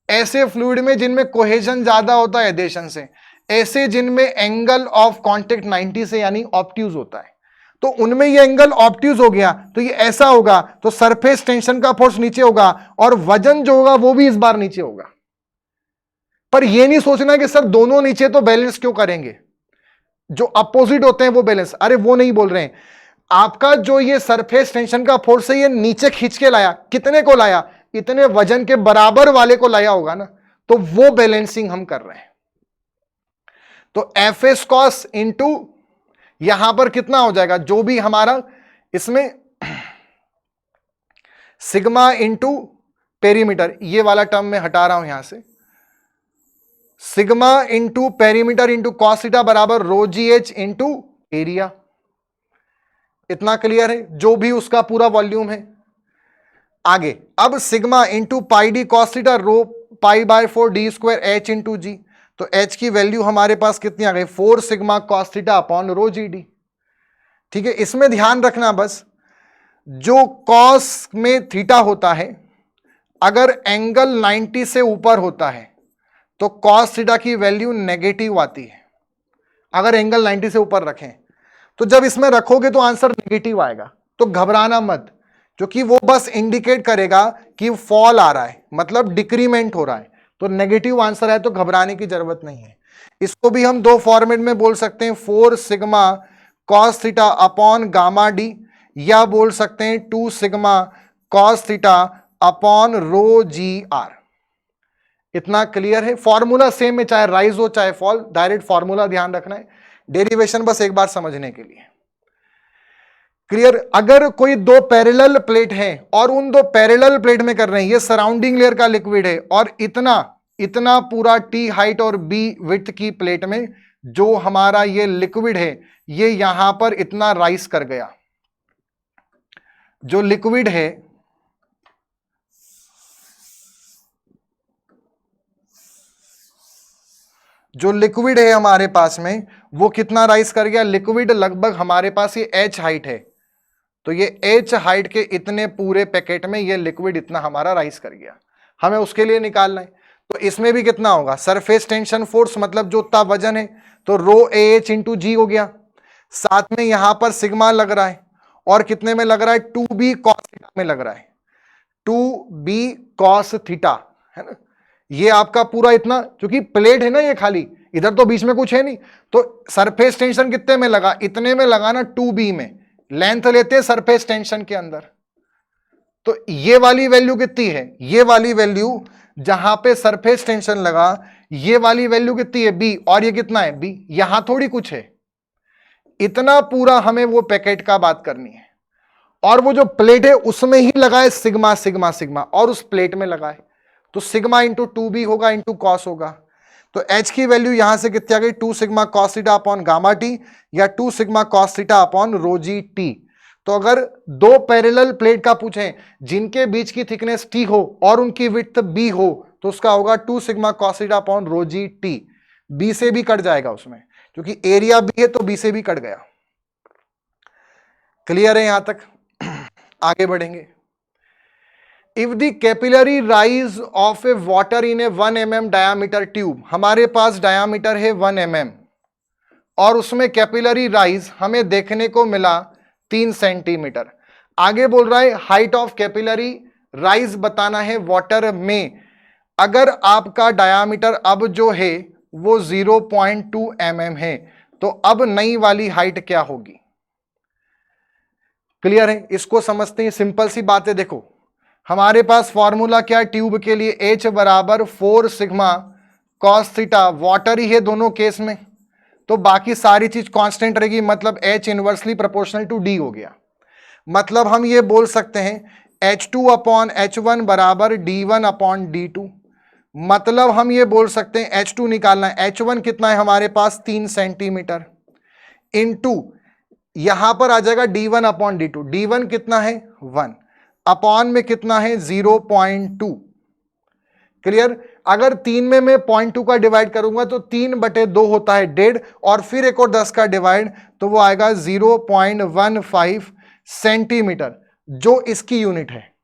ऐसे फ्लूइड में जिनमें कोहेजन ज्यादा होता है एडेशन से, ऐसे जिनमें एंगल ऑफ कांटेक्ट 90 से यानी ऑब्ट्यूज होता है, तो उनमें ये एंगल ऑब्ट्यूज हो गया, तो ये ऐसा होगा, तो सरफेस टेंशन का फोर्स नीचे होगा और वजन जो होगा वो भी इस बार नीचे होगा। पर ये नहीं सोचना कि सर दोनों नीचे तो बैलेंस क्यों करेंगे, जो अपोजिट होते हैं वो बैलेंस, अरे वो नहीं बोल रहे हैं। आपका जो ये सरफेस टेंशन का फोर्स है ये नीचे खींच के लाया, कितने को लाया, इतने वजन के बराबर वाले को लाया होगा ना, तो वो बैलेंसिंग हम कर रहे हैं। तो एफ एस कॉस इंटू यहां पर कितना हो जाएगा, जो भी हमारा इसमें सिग्मा इंटू पेरीमीटर, ये वाला टर्म मैं हटा रहा हूं यहां से, sigma into perimeter into cos theta बराबर rho g h into area. इतना क्लियर है, जो भी उसका पूरा वॉल्यूम है। आगे अब sigma into pi D cos theta rho pi by 4 D square h into g, तो एच की वैल्यू हमारे पास कितनी आ गई, 4 sigma cos theta upon rho g D. ठीक है, इसमें ध्यान रखना बस, जो कॉस में थीटा होता है अगर एंगल 90 से ऊपर होता है तो कॉस थीटा की वैल्यू नेगेटिव आती है, अगर एंगल 90 से ऊपर रखें, तो जब इसमें रखोगे तो आंसर नेगेटिव आएगा, तो घबराना मत, क्योंकि वो बस इंडिकेट करेगा कि फॉल आ रहा है, मतलब डिक्रीमेंट हो रहा है, तो नेगेटिव आंसर है तो घबराने की जरूरत नहीं है। इसको भी हम दो फॉर्मेट में बोल सकते हैं, 4 sigma cos theta upon gamma d, या बोल सकते हैं 2 sigma cos theta upon rho g r. इतना क्लियर है, फॉर्मूला सेम है, चाहे राइज हो चाहे फॉल, डायरेक्ट फॉर्मूला ध्यान रखना है, डेरिवेशन बस एक बार समझने के लिए। क्लियर? अगर कोई दो पैरेलल प्लेट है और उन दो पैरेलल प्लेट में कर रहे हैं, ये सराउंडिंग लेयर का लिक्विड है और इतना पूरा टी हाइट और बी विड्थ की प्लेट में जो हमारा ये लिक्विड है ये यहां पर इतना राइज कर गया, जो लिक्विड है हमारे पास में वो कितना राइज कर गया, लिक्विड लगभग हमारे पास ये h हाइट है, तो ये h हाइट के इतने पूरे पैकेट में ये लिक्विड इतना हमारा राइज कर गया, हमें उसके लिए निकालना है। तो इसमें भी कितना होगा, सरफेस टेंशन फोर्स मतलब जो उतना वजन है, तो रो AH इंटू जी हो गया, साथ में यहां पर सिग्मा लग रहा है, और कितने में लग रहा है, 2b cos थीटा में लग रहा है, 2b cos थीटा, है ना। ये आपका पूरा इतना, क्योंकि प्लेट है ना ये खाली, इधर तो बीच में कुछ है नहीं, तो सरफेस टेंशन कितने में लगा, इतने में लगा ना, 2b में, लेंथ लेते हैं सरफेस टेंशन के अंदर। तो ये वाली वैल्यू कितनी है, ये वाली वैल्यू जहां पे सरफेस टेंशन लगा, ये वाली वैल्यू कितनी है, b, और ये कितना है, b, यहां थोड़ी कुछ है, इतना पूरा हमें वो पैकेट का बात करनी है, और वो जो प्लेट है उसमें ही लगा है सिग्मा सिग्मा सिग्मा, और उस प्लेट में लगा है, तो सिग्मा इंटू 2b होगा इंटू कॉस होगा। तो h की वैल्यू यहां से कितनी आ गई, 2 sigma cos theta upon gamma T, या 2 sigma cos theta upon rho G T. तो अगर दो पैरेलल प्लेट का पूछें जिनके बीच की थिकनेस t हो और उनकी विड्थ b हो, तो उसका होगा 2 sigma cos theta upon rho G T. b से भी कट जाएगा उसमें, क्योंकि एरिया b है तो b से भी कट गया। क्लियर है यहां तक? आगे बढ़ेंगे। If the capillary rise of A water in A 1 mm diameter tube, हमारे पास डायामीटर है 1 mm और उसमें कैपिलरी राइज हमें देखने को मिला 3 सेंटीमीटर। आगे बोल रहा है हाइट ऑफ कैपिलरी राइज बताना है वाटर में, अगर आपका डायामीटर अब जो है वो 0.2 mm है, तो अब नई वाली हाइट क्या होगी। क्लियर है? इसको समझते हैं, सिंपल सी बात है। देखो हमारे पास फॉर्मूला क्या है ट्यूब के लिए, H बराबर 4 सिग्मा कॉस थीटा, वाटर ही है दोनों केस में, तो बाकी सारी चीज कांस्टेंट रहेगी, मतलब H inversely proportional to D हो गया। मतलब हम ये बोल सकते हैं H2 अपॉन H1 बराबर D1 अपॉन D2। मतलब हम ये बोल सकते हैं H2 निकालना है, H1 कितना है हमारे पास 3 सेंटीमीटर, इनटू यहां पर आ जाएगा D1 अपॉन D2, D1 कितना है 1, अपॉन में कितना है 0.2। क्लियर? अगर 3 में मैं 0.2 का डिवाइड करूंगा तो 3/2 होता है 1.5, और फिर एक और 10 का डिवाइड तो वो आएगा 0.15 सेंटीमीटर, जो इसकी यूनिट है।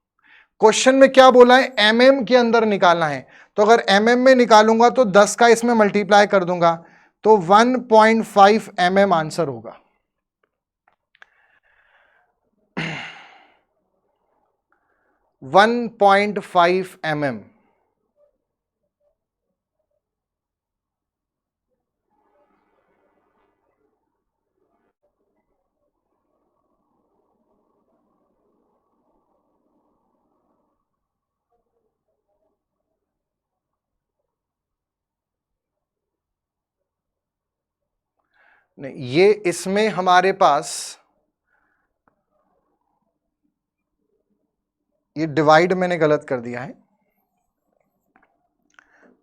क्वेश्चन में क्या बोला है, mm के अंदर निकालना है, तो अगर mm में निकालूंगा तो 10 का इसमें मल्टीप्लाई कर दूंगा तो 1.5 mm आंसर होगा। 1.5 mm। नहीं, ये इसमें हमारे पास ये डिवाइड मैंने गलत कर दिया है।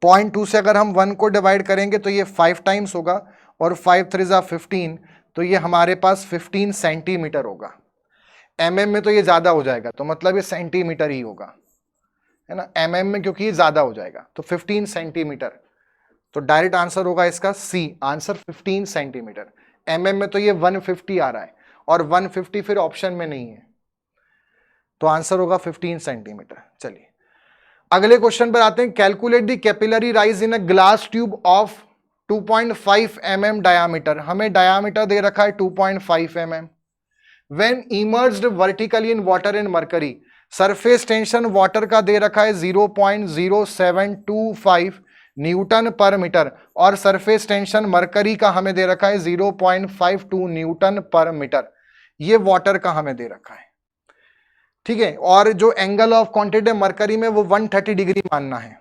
0.2 से अगर हम 1 को डिवाइड करेंगे तो ये 5 टाइम्स होगा, और 5 3 जा 15, तो ये हमारे पास 15 सेंटीमीटर होगा। mm में तो ये ज्यादा हो जाएगा, तो मतलब ये सेंटीमीटर ही होगा, है ना, mm में क्योंकि ये ज्यादा हो जाएगा, तो 15 सेंटीमीटर। तो डायरेक्ट आंसर होगा इसका सी, आंसर 15 सेंटीमीटर। mm में तो ये 150 आ रहा है, और 150 फिर ऑप्शन में नहीं है, तो आंसर होगा 15 सेंटीमीटर। चलिए अगले क्वेश्चन पर आते हैं। Calculate the capillary rise in a glass tube of 2.5 mm diameter. हमें डायामीटर दे रखा है 2.5 mm। When emerged vertically in water and mercury, surface tension water का दे रखा है 0.0725 न्यूटन पर मीटर, और सरफेस टेंशन मरकरी का हमें दे रखा है 0.52 न्यूटन पर मीटर। ये वाटर का हमें दे रखा है, ठीक है। और जो एंगल ऑफ कांटेक्ट है मरकरी में वो 130 डिग्री मानना है,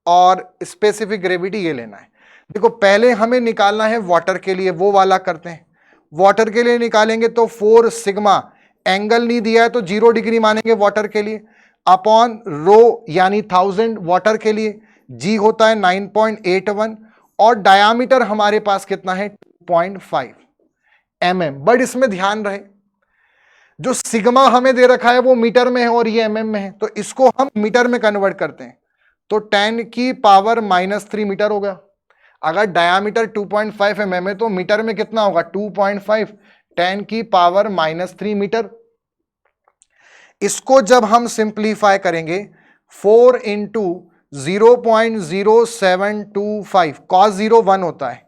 और स्पेसिफिक ग्रेविटी ये लेना है। देखो पहले हमें निकालना है वाटर के लिए, वो वाला करते हैं। वाटर के लिए निकालेंगे तो 4 सिग्मा, एंगल नहीं दिया है तो 0 डिग्री मानेंगे वाटर के लिए, अपॉन रो यानी 1000 वाटर के लिए, जी होता है 9.81, और डायामीटर हमारे पास कितना है 2.5 mm। बट इसमें ध्यान रहे जो सिग्मा हमें दे रखा है वो मीटर में है और ये mm में है, तो इसको हम मीटर में कन्वर्ट करते हैं, तो 10 की पावर -3 मीटर होगा। अगर डायामीटर 2.5 mm है तो मीटर में कितना होगा 2.5, 10 की पावर -3 मीटर। इसको जब हम सिंप्लीफाई करेंगे 4 इंटू 0.0725 कॉस 0 1 होता है,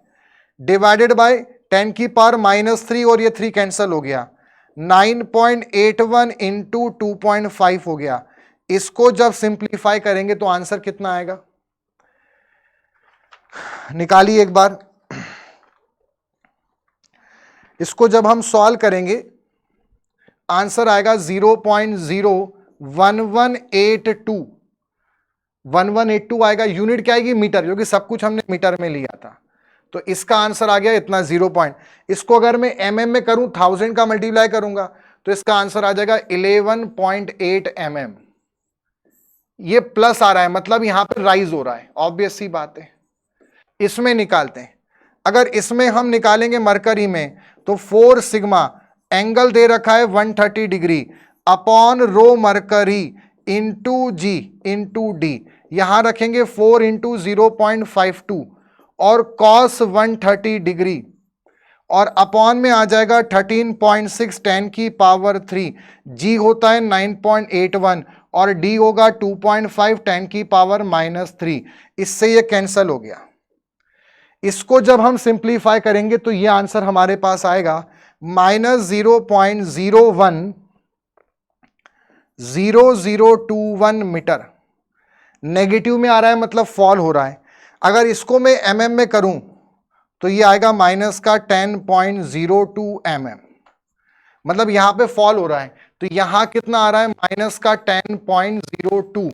डिवाइडेड बाय 10 की पावर -3 और ये 3 कैंसिल हो गया, 9.81 इंटू 2.5 हो गया। इसको जब सिंप्लीफाई करेंगे तो आंसर कितना आएगा, निकालिए एक बार। इसको जब हम सॉल्व करेंगे आंसर आएगा 0.01182 1182 आएगा। यूनिट क्या आएगी, मीटर, क्योंकि सब कुछ हमने मीटर में लिया था। तो इसका आंसर आ गया इतना 0 पॉइंट। इसको अगर मैं mm में करूं, 1000 का मल्टीप्लाई करूंगा तो इसका आंसर आ जाएगा 11.8 mm। ये प्लस आ रहा है, मतलब यहां पर राइज हो रहा है, ऑब्वियस सी बात है। इसमें निकालते हैं, अगर इसमें हम निकालेंगे मरकरी में तो 4 सिग्मा, एंगल दे रखा है 130 degree upon rho mercury into g into d, यहां रखेंगे 4 इंटू 0.52 और कॉस 130 डिग्री और अपॉन में आ जाएगा 13.6 10 की पावर 3, जी होता है 9.81 और डी होगा 2.5 10 की पावर -3। इससे ये कैंसल हो गया। इसको जब हम सिंप्लीफाई करेंगे तो ये आंसर हमारे पास आएगा -0.01021 मीटर। नेगेटिव में आ रहा है मतलब फॉल हो रहा है। अगर इसको मैं mm में करूं तो ये आएगा माइनस का 10.02 mm, मतलब यहां पे फॉल हो रहा है। तो यहां कितना आ रहा है, माइनस का 10.02,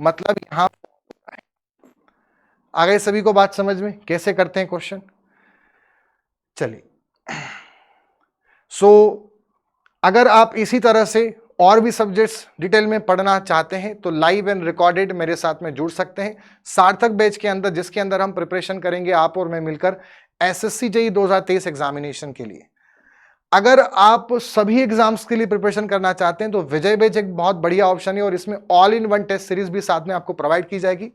मतलब यहां आ गए सभी को बात समझ में, कैसे करते हैं क्वेश्चन। चलिए, अगर आप इसी तरह से और भी सब्जेक्ट्स डिटेल में पढ़ना चाहते हैं तो लाइव एंड रिकॉर्डेड मेरे साथ में जुड़ सकते हैं सार्थक बैच के अंदर, जिसके अंदर हम प्रिपरेशन करेंगे आप और मैं मिलकर एसएससी जेईई 2023 एग्जामिनेशन के लिए। अगर आप सभी एग्जाम्स के लिए प्रिपरेशन करना चाहते हैं तो विजय बैच एक बहुत बढ़िया ऑप्शन है और इसमें all in one test series भी साथ में आपको प्रोवाइड की जाएगी।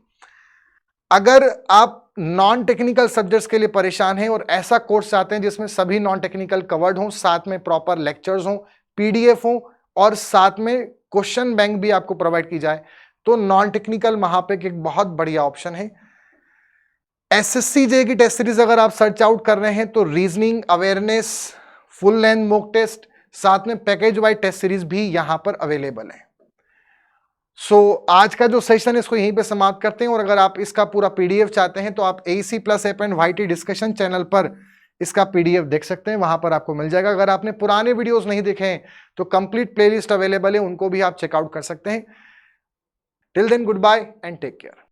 अगर आप नॉन टेक्निकल सब्जेक्ट्स के लिए परेशान हैं और ऐसा कोर्स चाहते हैं जिसमें सभी नॉन टेक्निकल कवर्ड हों, साथ में प्रॉपर लेक्चर्स हों, पीडीएफ हों और साथ में क्वेश्चन बैंक भी आपको प्रोवाइड की जाए, तो नॉन टेक्निकल महापेक एक बहुत बढ़िया ऑप्शन है। एसएससी जेईई की टेस्ट सीरीज अगर आप सर्च आउट कर रहे हैं तो reasoning, awareness, full length mock test, साथ में पैकेज वाइज टेस्ट सीरीज भी यहां पर अवेलेबल है। आज का जो सेशन है इसको यहीं पे समाप्त करते हैं और अगर आप इसका पूरा पीडीएफ चाहते हैं तो आप AEC+F&YT डिस्कशन चैनल पर इसका पीडीएफ देख सकते हैं, वहां पर आपको मिल जाएगा। अगर आपने पुराने वीडियोस नहीं देखे हैं तो कंप्लीट प्लेलिस्ट अवेलेबल है, उनको भी आप चेकआउट कर सकते हैं। Till then good bye and take care.